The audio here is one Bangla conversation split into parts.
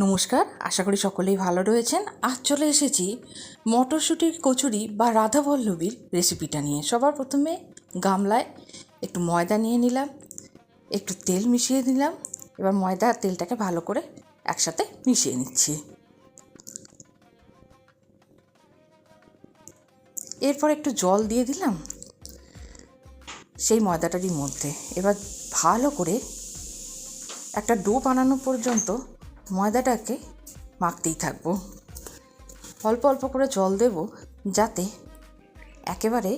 নমস্কার, আশা করি সকলেই ভালো রয়েছেন। আজ চলে এসেছি মটরশুঁটির কচুরি বা রাধাবল্লভীর রেসিপিটা নিয়ে। সবার প্রথমে গামলায় একটু ময়দা নিয়ে নিলাম, একটু তেল মিশিয়ে দিলাম। এবার ময়দা আর তেলটাকে ভালো করে একসাথে মিশিয়ে নিচ্ছি। এরপর একটু জল দিয়ে দিলাম সেই ময়দাটারই মধ্যে। এবার ভালো করে একটা ডো বানানো পর্যন্ত ময়দাটাকে মাখতেই থাকবো। অল্প অল্প করে জল দেব যাতে একেবারে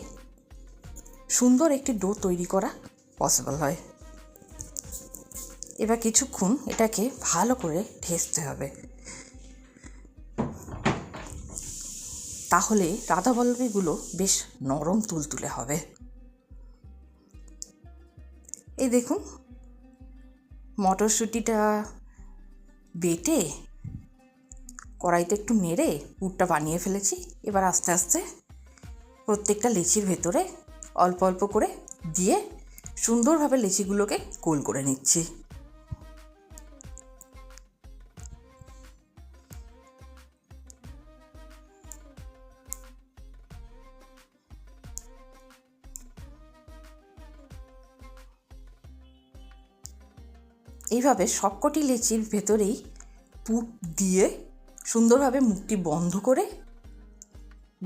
সুন্দর একটি ডো তৈরি করা পসিবল হয়। এবার কিছুক্ষণ এটাকে ভালো করে ঢেসতে হবে, তাহলে রাধাবল্লভীগুলো বেশ নরম তুলতুলে হবে। এই দেখুন, মটরশুঁটিটা বেটে কড়াইতে একটু নেড়ে পুরটা বানিয়ে ফেলেছি। এবার আস্তে আস্তে প্রত্যেকটা লেচির ভেতরে অল্প অল্প করে দিয়ে সুন্দরভাবে লেচিগুলোকে গোল করে নিচ্ছি। এইভাবে সবকটি লেচির ভেতরেই পুর দিয়ে সুন্দরভাবে মুখটি বন্ধ করে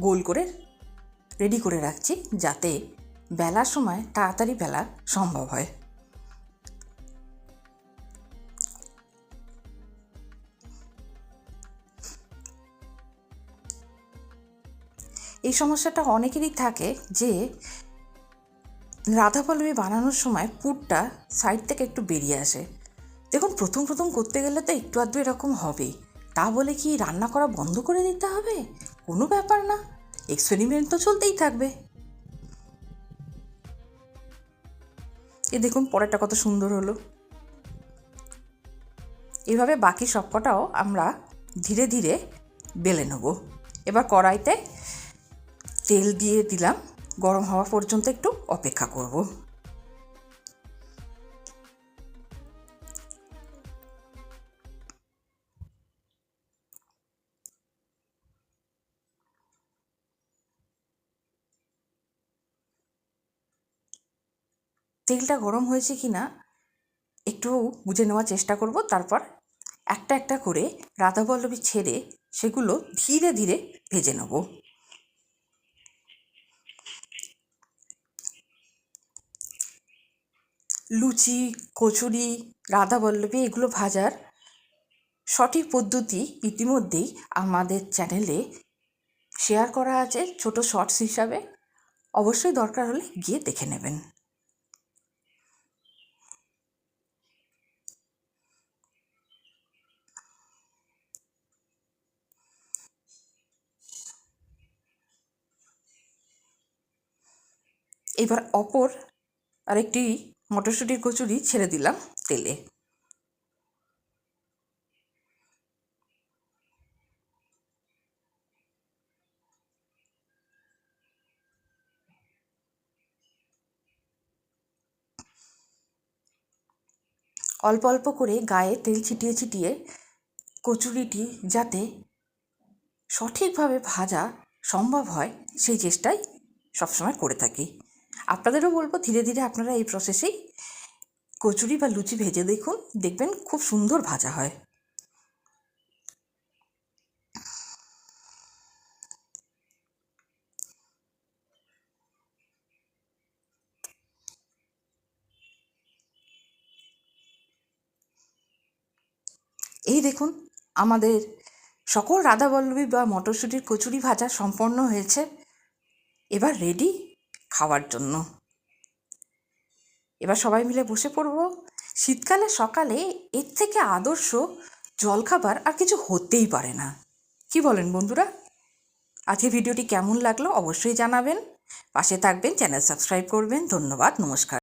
গোল করে রেডি করে রাখছি, যাতে বেলার সময় তাড়াতাড়ি বেলা সম্ভব হয়। এই সমস্যাটা অনেকেরই থাকে যে রাধাবল্লভী বানানোর সময় পুরটা সাইড থেকে একটু বেরিয়ে আসে। দেখুন, প্রথম প্রথম করতে গেলে তো একটু আধটু এরকম হবেই। তা বলে কি রান্না করা বন্ধ করে দিতে হবে? কোনো ব্যাপার না, এক্সপেরিমেন্ট তো চলতেই থাকবে। এ দেখুন, পরেরটা কত সুন্দর হলো। এভাবে বাকি সবকটাও আমরা ধীরে ধীরে বেলে নেব। এবার কড়াইতে তেল দিয়ে দিলাম, গরম হওয়া পর্যন্ত একটু অপেক্ষা করব। তেলটা গরম হয়েছে কি না একটু বুঝে নেওয়ার চেষ্টা করব। তারপর একটা একটা করে রাধাবল্লভী ছেড়ে সেগুলো ধীরে ধীরে ভেজে নেব। লুচি, কচুরি, রাধাবল্লভী এগুলো ভাজার সঠিক পদ্ধতি ইতিমধ্যেই আমাদের চ্যানেলে শেয়ার করা আছে ছোট শর্টস হিসাবে। অবশ্যই দরকার হলে গিয়ে দেখে নেবেন। এবার অপর আরেকটি মটরশুঁটির কচুরি ছেড়ে দিলাম তেলে। অল্প অল্প করে গায়ে তেল ছিটিয়ে ছিটিয়ে কচুরিটি যাতে সঠিকভাবে ভাজা সম্ভব হয় সেই চেষ্টাই সবসময় করে থাকি। আপনাদেরও বলবো ধীরে ধীরে আপনারা এই প্রসেসেই কচুরি বা লুচি ভেজে দেখুন, দেখবেন খুব সুন্দর ভাজা হয়। এই দেখুন, আমাদের সকল রাধাবল্লভী বা মটরশুঁটির কচুরি ভাজা সম্পন্ন হয়েছে। এবার রেডি খাওয়ার জন্য। এবার সবাই মিলে বসে পড়ব। শীতকালে সকালে এর থেকে আদর্শ জলখাবার আর কিছু হতেই পারে না। কি বলেন বন্ধুরা? আজকে ভিডিওটি কেমন লাগলো অবশ্যই জানাবেন। পাশে থাকবেন, চ্যানেল সাবস্ক্রাইব করবেন। ধন্যবাদ, নমস্কার।